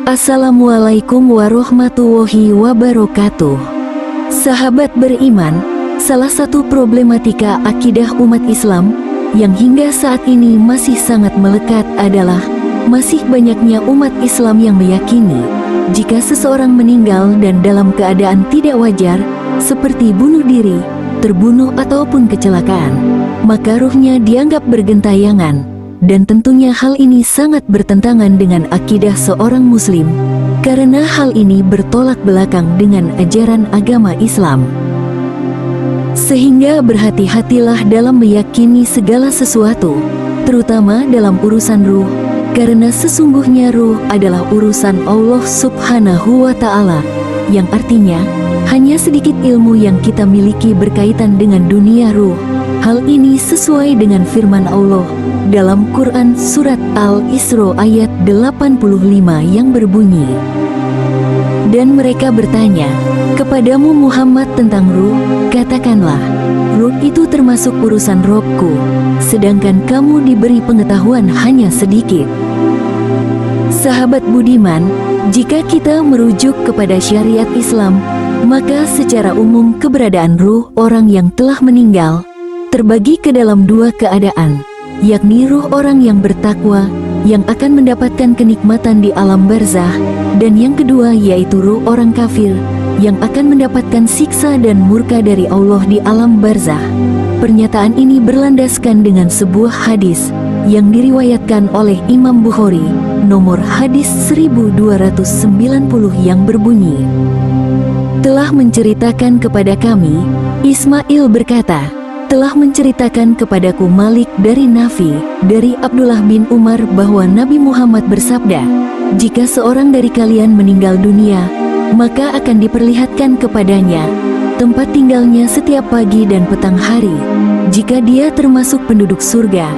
Assalamualaikum warahmatullahi wabarakatuh. Sahabat beriman, salah satu problematika akidah umat Islam yang hingga saat ini masih sangat melekat adalah masih banyaknya umat Islam yang meyakini jika seseorang meninggal dan dalam keadaan tidak wajar, seperti bunuh diri, terbunuh ataupun kecelakaan, maka ruhnya dianggap bergentayangan. Dan tentunya hal ini sangat bertentangan dengan akidah seorang muslim, karena hal ini bertolak belakang dengan ajaran agama Islam. Sehingga berhati-hatilah dalam meyakini segala sesuatu, terutama dalam urusan ruh, karena sesungguhnya ruh adalah urusan Allah Subhanahu wa Ta'ala, yang artinya hanya sedikit ilmu yang kita miliki berkaitan dengan dunia ruh. Hal ini sesuai dengan firman Allah dalam Quran Surat Al-Isra ayat 85 yang berbunyi, "Dan mereka bertanya kepadamu Muhammad tentang ruh, katakanlah, ruh itu termasuk urusan Robku, sedangkan kamu diberi pengetahuan hanya sedikit." Sahabat budiman, jika kita merujuk kepada syariat Islam, maka secara umum keberadaan ruh orang yang telah meninggal terbagi ke dalam dua keadaan, yakni ruh orang yang bertakwa yang akan mendapatkan kenikmatan di alam barzah, dan yang kedua yaitu ruh orang kafir yang akan mendapatkan siksa dan murka dari Allah di alam barzah. Pernyataan ini berlandaskan dengan sebuah hadis yang diriwayatkan oleh Imam Bukhari, nomor hadis 1290 yang berbunyi, "Telah menceritakan kepada kami," Ismail berkata, "telah menceritakan kepadaku Malik dari Nafi, dari Abdullah bin Umar bahwa Nabi Muhammad bersabda, jika seorang dari kalian meninggal dunia, maka akan diperlihatkan kepadanya tempat tinggalnya setiap pagi dan petang hari. Jika dia termasuk penduduk surga,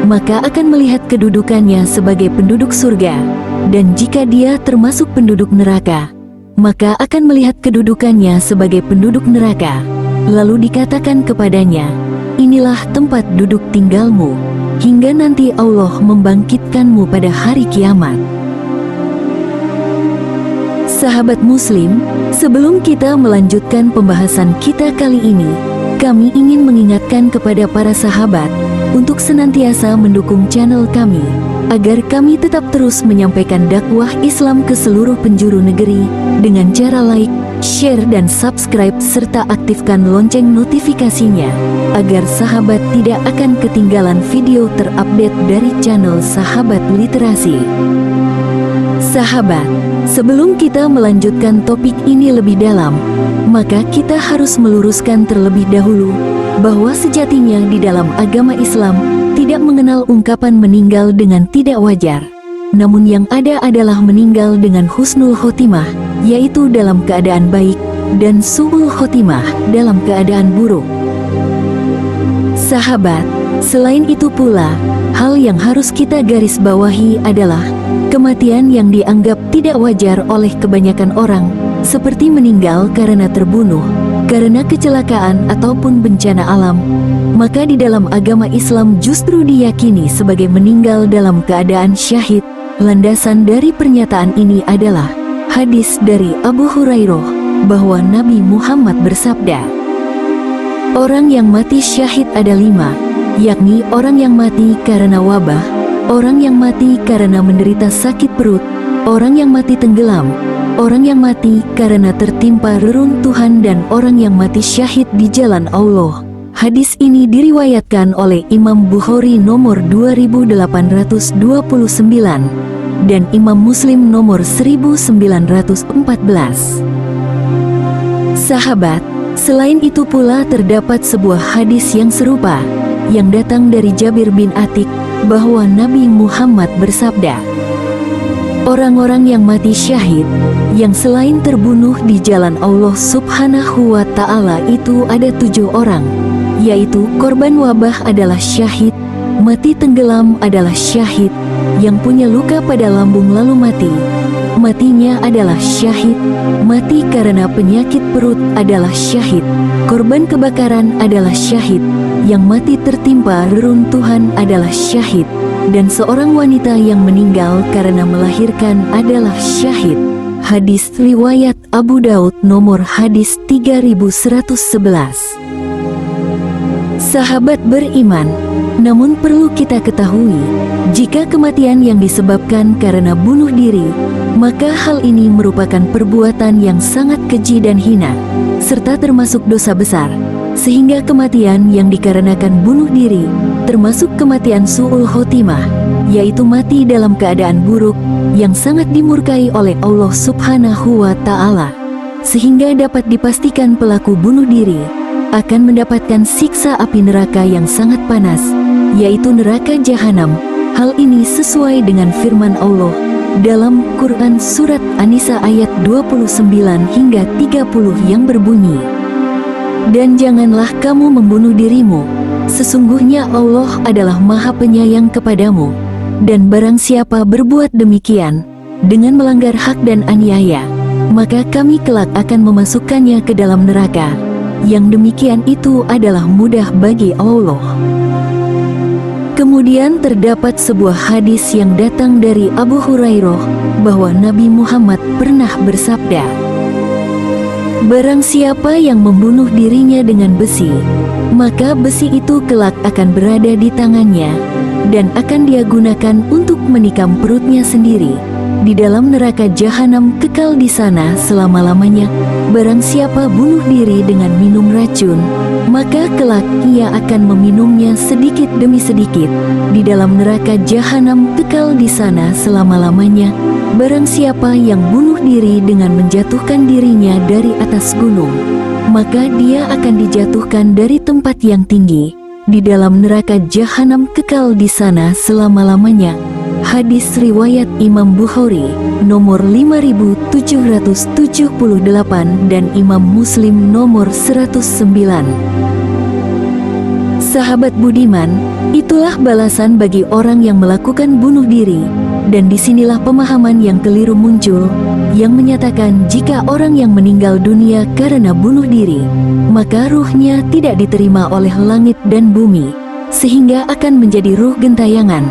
maka akan melihat kedudukannya sebagai penduduk surga, dan jika dia termasuk penduduk neraka, maka akan melihat kedudukannya sebagai penduduk neraka. Lalu dikatakan kepadanya, inilah tempat duduk tinggalmu, hingga nanti Allah membangkitkanmu pada hari kiamat." Sahabat muslim, sebelum kita melanjutkan pembahasan kita kali ini, kami ingin mengingatkan kepada para sahabat untuk senantiasa mendukung channel kami, agar kami tetap terus menyampaikan dakwah Islam ke seluruh penjuru negeri dengan cara like, share dan subscribe serta aktifkan lonceng notifikasinya, agar sahabat tidak akan ketinggalan video terupdate dari channel Sahabat Literasi. Sahabat, sebelum kita melanjutkan topik ini lebih dalam, maka kita harus meluruskan terlebih dahulu bahwa sejatinya di dalam agama Islam tidak mengenal ungkapan meninggal dengan tidak wajar. Namun yang ada adalah meninggal dengan husnul khotimah, yaitu dalam keadaan baik, dan su'ul khotimah dalam keadaan buruk. Sahabat, selain itu pula, hal yang harus kita garis bawahi adalah kematian yang dianggap tidak wajar oleh kebanyakan orang, seperti meninggal karena terbunuh, karena kecelakaan ataupun bencana alam. Maka di dalam agama Islam justru diyakini sebagai meninggal dalam keadaan syahid. Landasan dari pernyataan ini adalah hadis dari Abu Hurairah bahwa Nabi Muhammad bersabda, "Orang yang mati syahid ada 5, yakni orang yang mati karena wabah, orang yang mati karena menderita sakit perut, orang yang mati tenggelam, orang yang mati karena tertimpa reruntuhan, dan orang yang mati syahid di jalan Allah." Hadis ini diriwayatkan oleh Imam Bukhari nomor 2829 dan Imam Muslim nomor 1914. Sahabat, selain itu pula terdapat sebuah hadis yang serupa yang datang dari Jabir bin Atik bahwa Nabi Muhammad bersabda, "Orang-orang yang mati syahid yang selain terbunuh di jalan Allah Subhanahu wa Ta'ala itu ada 7 orang, yaitu korban wabah adalah syahid, mati tenggelam adalah syahid, yang punya luka pada lambung lalu mati, matinya adalah syahid, mati karena penyakit perut adalah syahid, korban kebakaran adalah syahid, yang mati tertimpa reruntuhan adalah syahid, dan seorang wanita yang meninggal karena melahirkan adalah syahid. Hadis riwayat Abu Daud nomor hadis 3111. Sahabat beriman, namun perlu kita ketahui, jika kematian yang disebabkan karena bunuh diri, maka hal ini merupakan perbuatan yang sangat keji dan hina, serta termasuk dosa besar, sehingga kematian yang dikarenakan bunuh diri, termasuk kematian su'ul khotimah, yaitu mati dalam keadaan buruk, yang sangat dimurkai oleh Allah Subhanahu wa Ta'ala, sehingga dapat dipastikan pelaku bunuh diri akan mendapatkan siksa api neraka yang sangat panas, yaitu neraka jahanam. Hal ini sesuai dengan firman Allah dalam Quran Surat An-Nisa ayat 29 hingga 30 yang berbunyi, "Dan janganlah kamu membunuh dirimu, sesungguhnya Allah adalah Maha Penyayang kepadamu, dan barang siapa berbuat demikian dengan melanggar hak dan aniaya, maka kami kelak akan memasukkannya ke dalam neraka. Yang demikian itu adalah mudah bagi Allah." Kemudian terdapat sebuah hadis yang datang dari Abu Hurairah bahwa Nabi Muhammad pernah bersabda, "Barang siapa yang membunuh dirinya dengan besi, maka besi itu kelak akan berada di tangannya dan akan dia gunakan untuk menikam perutnya sendiri di dalam neraka jahanam, kekal di sana selama-lamanya. Barang siapa bunuh diri dengan minum racun, maka kelak ia akan meminumnya sedikit demi sedikit di dalam neraka jahanam, kekal di sana selama-lamanya. Barang siapa yang bunuh diri dengan menjatuhkan dirinya dari atas gunung, maka dia akan dijatuhkan dari tempat yang tinggi di dalam neraka jahanam, kekal di sana selama-lamanya." Hadis riwayat Imam Bukhari nomor 5778 dan Imam Muslim nomor 109. Sahabat budiman, itulah balasan bagi orang yang melakukan bunuh diri, dan disinilah pemahaman yang keliru muncul, yang menyatakan jika orang yang meninggal dunia karena bunuh diri, maka ruhnya tidak diterima oleh langit dan bumi, sehingga akan menjadi ruh gentayangan.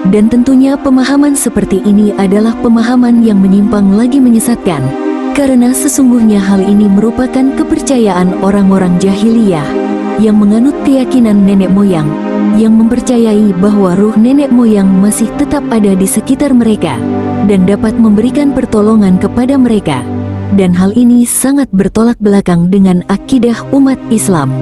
Dan tentunya pemahaman seperti ini adalah pemahaman yang menyimpang lagi menyesatkan, karena sesungguhnya hal ini merupakan kepercayaan orang-orang jahiliyah yang menganut keyakinan nenek moyang, yang mempercayai bahwa ruh nenek moyang masih tetap ada di sekitar mereka dan dapat memberikan pertolongan kepada mereka. Dan hal ini sangat bertolak belakang dengan akidah umat Islam.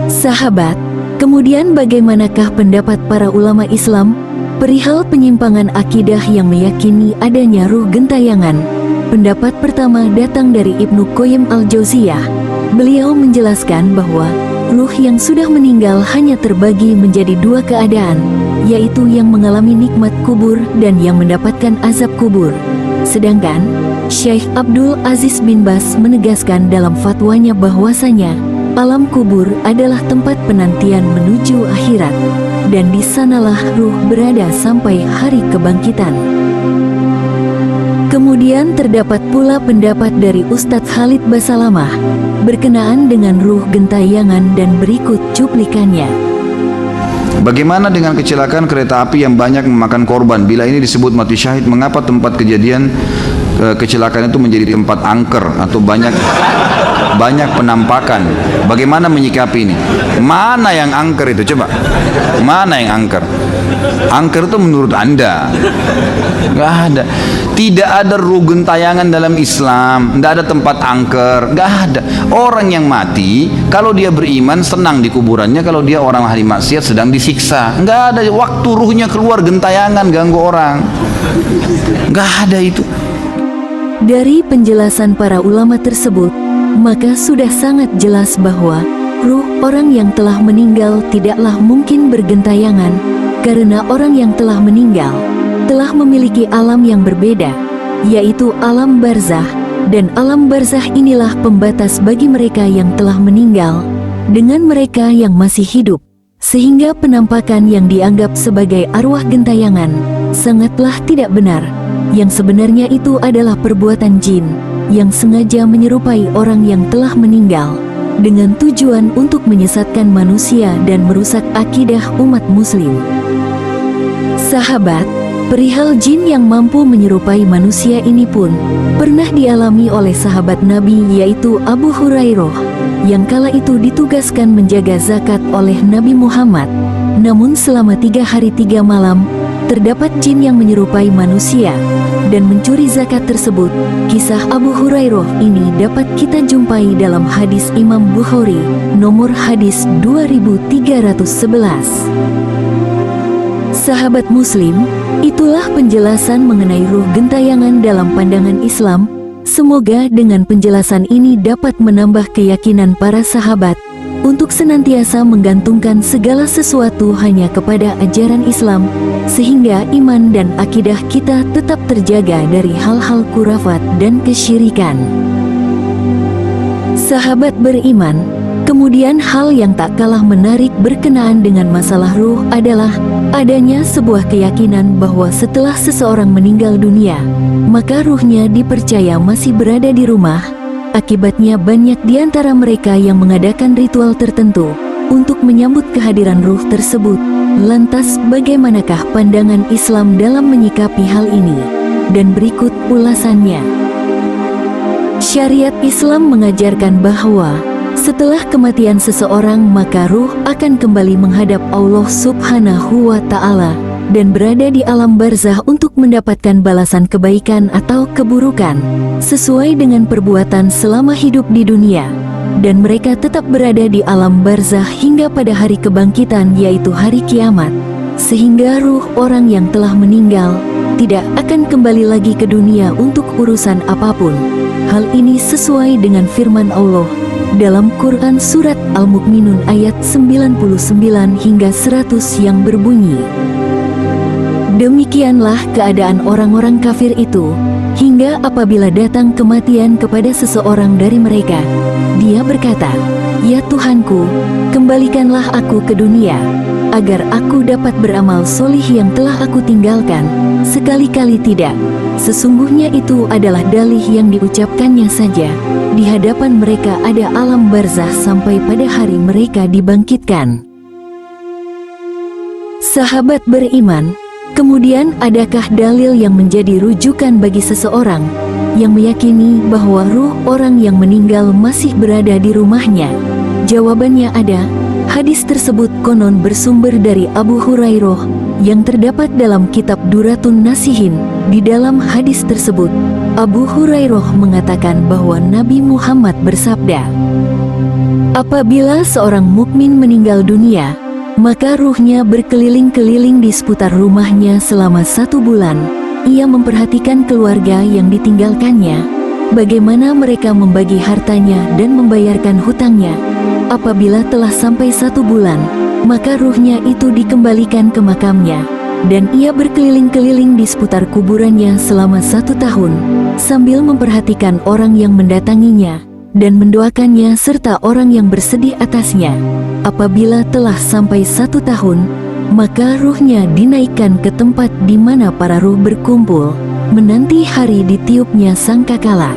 Sahabat, kemudian bagaimanakah pendapat para ulama Islam perihal penyimpangan akidah yang meyakini adanya ruh gentayangan? Pendapat pertama datang dari Ibnu Qayyim al-Jauziyah. Beliau menjelaskan bahwa ruh yang sudah meninggal hanya terbagi menjadi dua keadaan, yaitu yang mengalami nikmat kubur dan yang mendapatkan azab kubur. Sedangkan Syekh Abdul Aziz bin Baz menegaskan dalam fatwanya bahwasanya alam kubur adalah tempat penantian menuju akhirat, dan di sanalah ruh berada sampai hari kebangkitan. Kemudian terdapat pula pendapat dari Ustadz Khalid Basalamah berkenaan dengan ruh gentayangan, dan berikut cuplikannya. Bagaimana dengan kecelakaan kereta api yang banyak memakan korban? Bila ini disebut mati syahid, mengapa tempat kejadian kecelakaan itu menjadi tempat angker atau banyak penampakan? Bagaimana menyikapi ini? Mana yang angker itu? Coba, mana yang angker? Angker itu menurut Anda? Nggak ada. Tidak ada ruh gentayangan dalam Islam. Nggak ada tempat angker. Nggak ada. Orang yang mati, kalau dia beriman senang di kuburannya. Kalau dia orang ahli maksiat sedang disiksa. Nggak ada waktu ruhnya keluar gentayangan ganggu orang. Nggak ada itu. Dari penjelasan para ulama tersebut, maka sudah sangat jelas bahwa ruh orang yang telah meninggal tidaklah mungkin bergentayangan, karena orang yang telah meninggal telah memiliki alam yang berbeda, yaitu alam barzah, dan alam barzah inilah pembatas bagi mereka yang telah meninggal dengan mereka yang masih hidup, sehingga penampakan yang dianggap sebagai arwah gentayangan sangatlah tidak benar. Yang sebenarnya itu adalah perbuatan jin yang sengaja menyerupai orang yang telah meninggal dengan tujuan untuk menyesatkan manusia dan merusak akidah umat muslim. Sahabat, perihal jin yang mampu menyerupai manusia ini pun pernah dialami oleh sahabat Nabi, yaitu Abu Hurairah, yang kala itu ditugaskan menjaga zakat oleh Nabi Muhammad. Namun selama 3 hari 3 malam terdapat jin yang menyerupai manusia dan mencuri zakat tersebut. Kisah Abu Hurairah ini dapat kita jumpai dalam hadis Imam Bukhari, nomor hadis 2311. Sahabat Muslim, itulah penjelasan mengenai ruh gentayangan dalam pandangan Islam. Semoga dengan penjelasan ini dapat menambah keyakinan para sahabat untuk senantiasa menggantungkan segala sesuatu hanya kepada ajaran Islam, sehingga iman dan akidah kita tetap terjaga dari hal-hal khurafat dan kesyirikan. Sahabat beriman, kemudian hal yang tak kalah menarik berkenaan dengan masalah ruh adalah adanya sebuah keyakinan bahwa setelah seseorang meninggal dunia, maka ruhnya dipercaya masih berada di rumah. Akibatnya banyak di antara mereka yang mengadakan ritual tertentu untuk menyambut kehadiran ruh tersebut. Lantas bagaimanakah pandangan Islam dalam menyikapi hal ini? Dan berikut ulasannya. Syariat Islam mengajarkan bahwa setelah kematian seseorang maka ruh akan kembali menghadap Allah Subhanahu wa Ta'ala dan berada di alam barzah untuk mendapatkan balasan kebaikan atau keburukan sesuai dengan perbuatan selama hidup di dunia, dan mereka tetap berada di alam barzah hingga pada hari kebangkitan, yaitu hari kiamat, sehingga ruh orang yang telah meninggal tidak akan kembali lagi ke dunia untuk urusan apapun. Hal ini sesuai dengan firman Allah dalam Quran Surat Al-Mu'minun ayat 99 hingga 100 yang berbunyi, demikianlah keadaan orang-orang kafir itu, hingga apabila datang kematian kepada seseorang dari mereka, dia berkata, ya Tuhanku, kembalikanlah aku ke dunia, agar aku dapat beramal solih yang telah aku tinggalkan. Sekali-kali tidak. Sesungguhnya itu adalah dalih yang diucapkannya saja. Di hadapan mereka ada alam barzah sampai pada hari mereka dibangkitkan. Sahabat beriman, kemudian adakah dalil yang menjadi rujukan bagi seseorang yang meyakini bahwa ruh orang yang meninggal masih berada di rumahnya? Jawabannya ada. Hadis tersebut konon bersumber dari Abu Hurairah yang terdapat dalam kitab Duratun Nasihin. Di dalam hadis tersebut, Abu Hurairah mengatakan bahwa Nabi Muhammad bersabda, apabila seorang mukmin meninggal dunia, maka ruhnya berkeliling-keliling di seputar rumahnya selama 1 bulan. Ia memperhatikan keluarga yang ditinggalkannya, bagaimana mereka membagi hartanya dan membayarkan hutangnya. Apabila telah sampai 1 bulan, maka ruhnya itu dikembalikan ke makamnya, dan ia berkeliling-keliling di seputar kuburannya selama 1 tahun, sambil memperhatikan orang yang mendatanginya dan mendoakannya serta orang yang bersedih atasnya. Apabila telah sampai 1 tahun, maka ruhnya dinaikkan ke tempat di mana para ruh berkumpul, menanti hari ditiupnya sangkakala.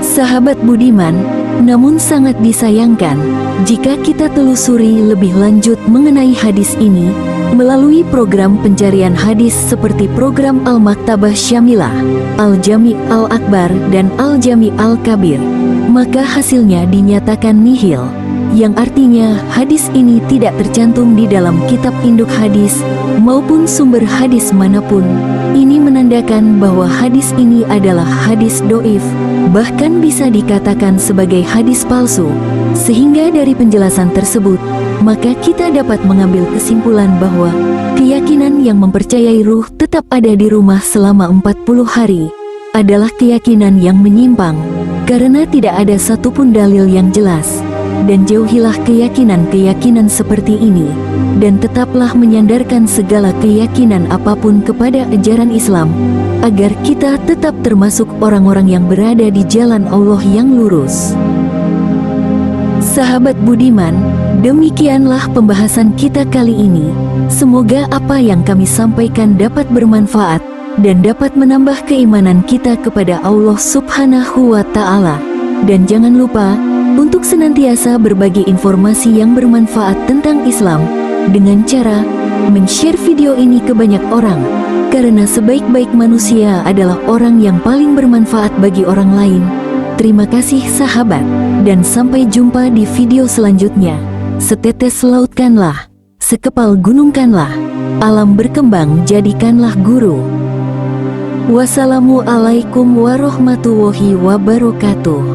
Sahabat budiman, namun sangat disayangkan jika kita telusuri lebih lanjut mengenai hadis ini melalui program pencarian hadis seperti program Al-Maktabah Syamilah, Al-Jami' Al-Akbar, dan Al-Jami' Al-Kabir, maka hasilnya dinyatakan nihil, yang artinya hadis ini tidak tercantum di dalam kitab induk hadis maupun sumber hadis manapun. Ini menandakan bahwa hadis ini adalah hadis doif, bahkan bisa dikatakan sebagai hadis palsu. Sehingga dari penjelasan tersebut, maka kita dapat mengambil kesimpulan bahwa keyakinan yang mempercayai ruh tetap ada di rumah selama 40 hari adalah keyakinan yang menyimpang, karena tidak ada satupun dalil yang jelas. Dan jauhilah keyakinan-keyakinan seperti ini, dan tetaplah menyandarkan segala keyakinan apapun kepada ajaran Islam, agar kita tetap termasuk orang-orang yang berada di jalan Allah yang lurus. Sahabat budiman, demikianlah pembahasan kita kali ini. Semoga apa yang kami sampaikan dapat bermanfaat dan dapat menambah keimanan kita kepada Allah Subhanahu wa Ta'ala. Dan jangan lupa untuk senantiasa berbagi informasi yang bermanfaat tentang Islam dengan cara men-share video ini ke banyak orang, karena sebaik-baik manusia adalah orang yang paling bermanfaat bagi orang lain. Terima kasih sahabat, dan sampai jumpa di video selanjutnya. Setetes lautkanlah, sekepal gunungkanlah, alam berkembang jadikanlah guru. Wassalamualaikum warahmatullahi wabarakatuh.